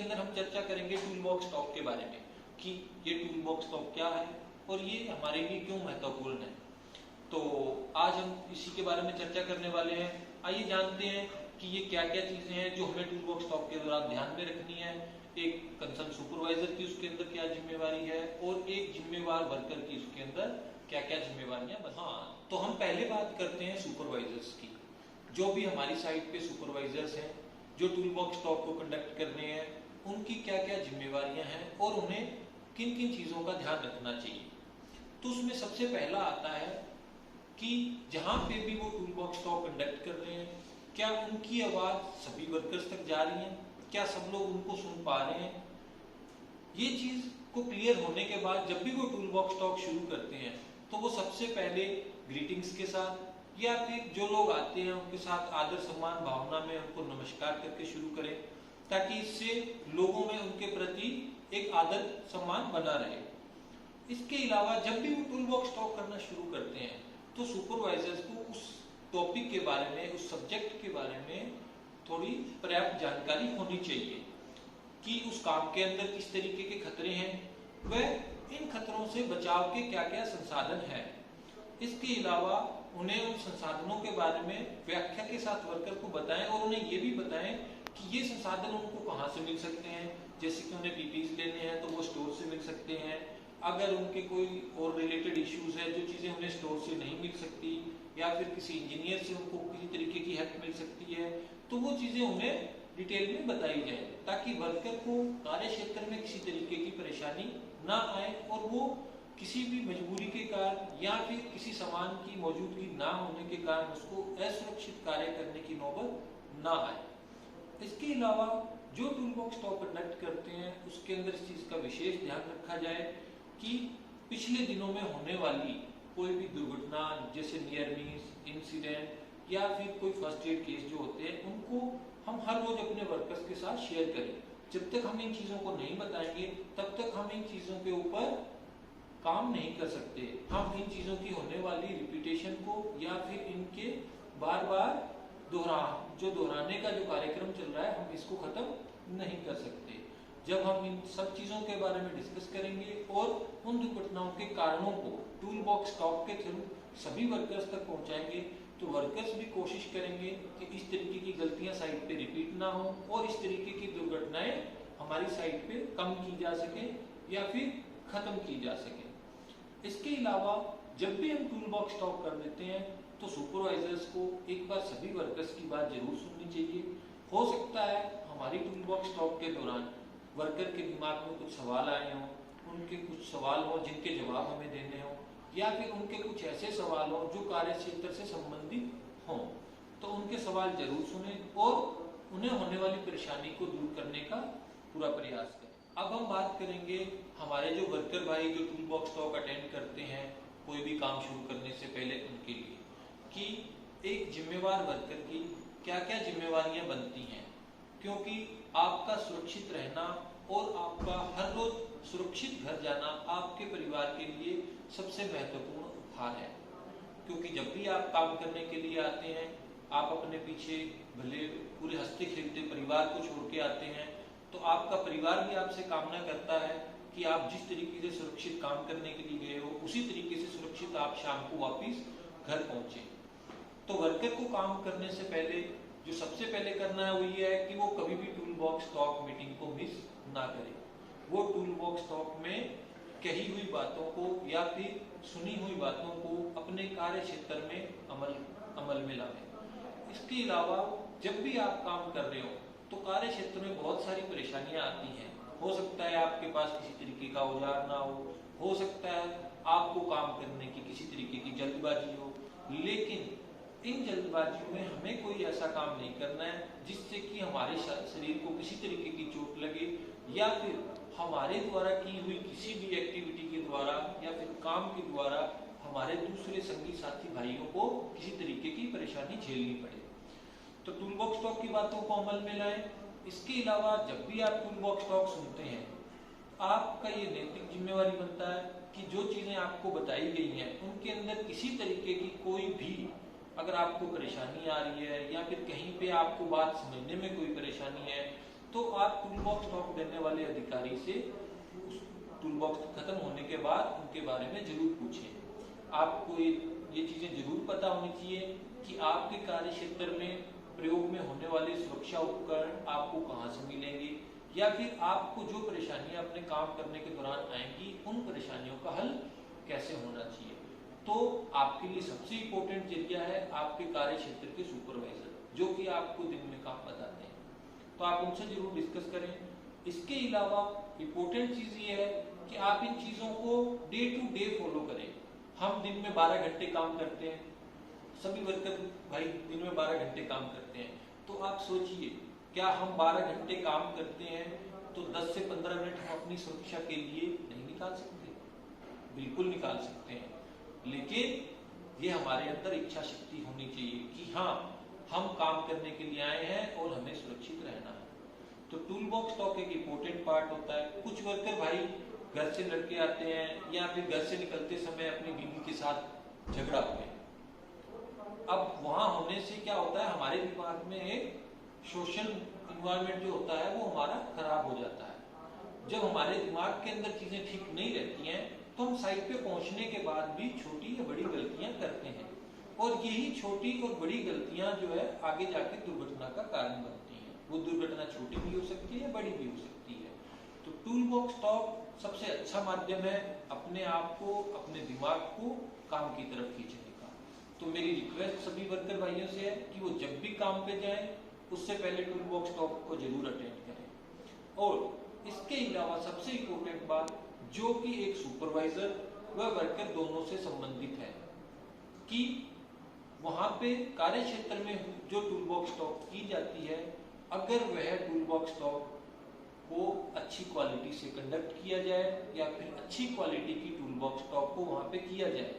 अंदर हम चर्चा करेंगे टूल बॉक्स स्टॉक के बारे में कि ये टूल बॉक्स स्टॉक क्या है और ये हमारे लिए क्यों महत्वपूर्ण है। तो आज हम इसी के बारे में चर्चा करने वाले हैं। आइए जानते हैं कि ये क्या क्या चीजें हैं जो हमें टूल बॉक्स स्टॉक के दौरान ध्यान में रखनी है। एक कंसर्न सुपरवाइजर की उसके अंदर क्या जिम्मेवारी है और एक जिम्मेवार वर्कर की उसके अंदर क्या क्या जिम्मेवारियां। हाँ, तो हम पहले बात करते हैं सुपरवाइजर्स की। जो भी हमारी साइट पे सुपरवाइजर्स हैं जो टूल बॉक्स स्टॉक को कंडक्ट कर रहे हैं, उनकी क्या क्या जिम्मेवारियां हैं और उन्हें किन किन चीजों का ध्यान रखना चाहिए। तो उसमें सबसे पहला आता है कि जहां पे भी वो टूल बॉक्स स्टॉक कंडक्ट कर रहे हैं, क्या उनकी आवाज सभी वर्कर्स तक जा रही है, क्या सब लोग उनको सुन पा रहे हैं। ये चीज को क्लियर होने के बाद जब भी वो टूल बॉक्स स्टॉक शुरू करते हैं तो वो सबसे पहले ग्रीटिंग्स के साथ या फिर जो लोग आते हैं उनके साथ आदर सम्मान भावना में उनको नमस्कार करके शुरू करें, ताकि इससे लोगों में उनके प्रति एक आदर सम्मान बना रहे। इसके अलावा जब भी वो टूल बॉक्स स्टॉक करना शुरू करते हैं तो सुपरवाइजर्स को उस टॉपिक के बारे में, उस सब्जेक्ट के बारे में थोड़ी पर्याप्त जानकारी होनी चाहिए कि उस काम के अंदर किस तरीके के खतरे हैं, वह इन खतरों से बचाव के क्या क्या संसाधन हैं। इसके अलावा उन्हें उन संसाधनों के बारे में व्याख्या के साथ वर्कर को बताएं और उन्हें ये भी बताएं कि ये संसाधन उनको कहाँ से मिल सकते हैं। जैसे कि उन्हें पीपीज लेने हैं तो वो स्टोर से मिल सकते हैं। अगर उनके कोई और रिलेटेड इश्यूज है, जो चीजें उन्हें स्टोर से नहीं मिल सकती या फिर किसी इंजीनियर से उनको किसी तरीके की हेल्प मिल सकती है, तो वो चीजें उन्हें डिटेल में बताई जाए, ताकि वर्कर को कार्य क्षेत्र में किसी तरीके की परेशानी ना आए और वो किसी भी मजबूरी के कारण या फिर किसी सामान की मौजूदगी ना होने के कारण उसको असुरक्षित कार्य करने की नौबत ना आए। इसके अलावा जो टूल बॉक्स स्टॉक कंडक्ट करते हैं उसके अंदर इस चीज का विशेष ध्यान रखा जाए कि पिछले दिनों में होने वाली कोई भी दुर्घटना, जैसे नियर मिस, इंसिडेंट या फिर कोई फर्स्ट एड केस जो होते हैं, उनको हम हर रोज अपने वर्कर्स के साथ शेयर करें। जब तक हम इन चीजों को नहीं बताएंगे तब तक हम इन चीजों के ऊपर काम नहीं कर सकते। हम इन चीजों की होने वाली रिपीटेशन को या फिर इनके बार बार दोहराने का जो कार्यक्रम चल रहा है, हम इसको खत्म नहीं कर सकते। जब हम इन सब चीजों के बारे में डिस्कस करेंगे और उन दुर्घटनाओं के कारणों को टूल बॉक्स स्टॉक के थ्रू सभी वर्कर्स तक पहुंचाएंगे, तो वर्कर्स भी कोशिश करेंगे कि इस तरीके की गलतियां साइट पे रिपीट ना हो और इस तरीके की दुर्घटनाएं हमारी साइट पे कम की जा सके या फिर खत्म की जा सके। इसके अलावा जब भी हम टूल बॉक्स स्टॉक कर देते हैं तो सुपरवाइजर्स को एक बार सभी वर्कर्स की बात जरूर सुननी चाहिए। हो सकता है हमारी टूल बॉक्स स्टॉक के दौरान वर्कर के दिमाग में कुछ सवाल आए हों, उनके कुछ सवाल हो जिनके जवाब हमें देने हों, या फिर उनके कुछ ऐसे सवाल हो जो कार्य क्षेत्र से संबंधित हों, तो उनके सवाल जरूर सुने और उन्हें होने वाली परेशानी को दूर करने का पूरा प्रयास करें। अब हम बात करेंगे हमारे जो वर्कर भाई जो टूल बॉक्स स्टॉक अटेंड करते हैं कोई भी काम शुरू करने से पहले, उनके लिए कि एक जिम्मेवार वर्कर की क्या क्या जिम्मेवारियां बनती हैं, क्योंकि आपका सुरक्षित रहना और आपका हर रोज सुरक्षित घर जाना आपके परिवार के लिए सबसे महत्वपूर्ण उपहार है। क्योंकि जब भी आप काम करने के लिए आते हैं, आप अपने पीछे भले पूरे हंसते खेलते परिवार को छोड़ के आते हैं, तो आपका परिवार भी आपसे कामना करता है कि आप जिस तरीके से सुरक्षित काम करने के लिए गए हो उसी तरीके से सुरक्षित आप शाम को वापिस घर पहुंचे। तो वर्कर को काम करने से पहले जो सबसे पहले करना है वो ये है कि वो कभी भी टूल बॉक्स स्टॉक मीटिंग को मिस ना करे। वो टूल बॉक्स स्टॉक में कही हुई बातों को या फिर सुनी हुई बातों को अपने कार्य क्षेत्र में अमल में लाए। इसके अलावा जब भी आप काम कर रहे हो तो कार्य क्षेत्र में बहुत सारी परेशानियां आती हैं। हो सकता है आपके पास किसी तरीके का औजार ना हो सकता है आपको काम करने की किसी तरीके की जल्दबाजी हो, लेकिन इन जल्दबाजियों में हमें कोई ऐसा काम नहीं करना है जिससे कि हमारे शरीर को किसी तरीके की चोट लगे या फिर हमारे द्वारा की हुई किसी भी एक्टिविटी के द्वारा या फिर काम के द्वारा हमारे दूसरे संगी साथी भाइयों को किसी तरीके की परेशानी झेलनी पड़े। तो टूल बॉक्स स्टॉक की बातों को अमल में लाएं। इसके अलावा जब भी आप टूल बॉक्स स्टॉक सुनते हैं, आपका ये नैतिक जिम्मेवारी बनता है कि जो चीजें आपको बताई गई हैं उनके अंदर किसी तरीके की कोई भी अगर आपको परेशानी आ रही है या फिर कहीं पे आपको बात समझने में कोई परेशानी है, तो आप टूल बॉक्स स्टॉक देने वाले अधिकारी से टूल बॉक्स खत्म होने के बाद उनके बारे में जरूर पूछें। आपको ये चीजें जरूर पता होनी चाहिए कि आपके कार्य क्षेत्र में प्रयोग में होने वाले सुरक्षा उपकरण आपको कहाँ से मिलेंगे, या फिर आपको जो परेशानियां अपने काम करने के दौरान आएंगी उन परेशानियों का हल कैसे होना चाहिए। तो आपके लिए सबसे इम्पोर्टेंट जरिया है आपके कार्य क्षेत्र के सुपरवाइजर, जो कि आपको दिन में काम बताते हैं, तो आप उनसे जरूर डिस्कस करें। इसके अलावा इम्पोर्टेंट चीज ये है कि आप इन चीजों को डे टू डे फॉलो करें। हम दिन में 12 घंटे काम करते हैं, सभी वर्कर भाई दिन में 12 घंटे काम करते हैं, तो आप सोचिए क्या हम 12 घंटे काम करते हैं तो 10 से 15 मिनट हम अपनी सुरक्षा के लिए नहीं निकाल सकते? बिल्कुल निकाल सकते हैं, लेकिन ये हमारे अंदर इच्छा शक्ति होनी चाहिए कि हाँ हम काम करने के लिए आए हैं और हमें सुरक्षित रहना है। तो टूल बॉक्स स्टॉक एक इम्पोर्टेंट पार्ट होता है। कुछ वर्कर भाई घर से लड़के आते हैं या फिर घर से निकलते समय अपनी बीवी के साथ झगड़ा हुए, अब वहां होने से क्या होता है, हमारे दिमाग में एक सोशल इन्वायरमेंट जो होता है वो हमारा खराब हो जाता है। जब हमारे दिमाग के अंदर चीजें ठीक नहीं रहती हैं तो हम साइट पे पहुंचने के बाद भी छोटी या बड़ी गलतियां करते हैं, और यही छोटी और बड़ी गलतियां जो है आगे जाके दुर्घटना का कारण बनती हैं। वो दुर्घटना छोटी भी हो सकती है या बड़ी भी हो सकती है। तो टूल बॉक्स स्टॉक सबसे अच्छा माध्यम है अपने आप को, अपने दिमाग को काम की तरफ खींचने का। तो मेरी रिक्वेस्ट सभी वर्कर भाइयों से है कि वो जब भी काम पे जाएं उससे पहले टूल बॉक्स स्टॉक को जरूर अटेंड करें। और इसके अलावा सबसे इम्पोर्टेंट बात, जो कि एक सुपरवाइजर व वर्कर दोनों से संबंधित है, कि वहां पे कार्य क्षेत्र में जो टूल बॉक्स स्टॉक की जाती है, अगर वह टूल बॉक्स स्टॉक को अच्छी क्वालिटी से कंडक्ट किया जाए या फिर अच्छी क्वालिटी की टूल बॉक्स स्टॉक को वहां पे किया जाए,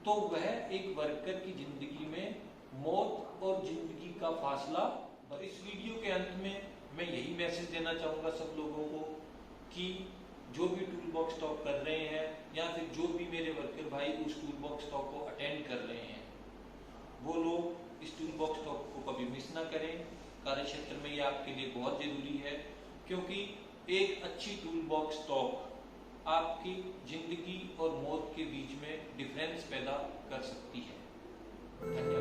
तो वह एक वर्कर की जिंदगी में मौत और जिंदगी का फासला। और इस वीडियो के अंत में मैं यही मैसेज देना चाहूंगा सब लोगों को कि जो भी टूल बॉक्स स्टॉक कर रहे हैं या फिर जो भी मेरे वर्कर भाई उस टूल बॉक्स स्टॉक को अटेंड कर रहे हैं, वो लोग इस टूल बॉक्स स्टॉक को कभी मिस ना करें। कार्य क्षेत्र में ये आपके लिए बहुत जरूरी है, क्योंकि एक अच्छी टूल बॉक्स स्टॉक आपकी जिंदगी और मौत के बीच में डिफरेंस पैदा कर सकती है। धन्यवाद।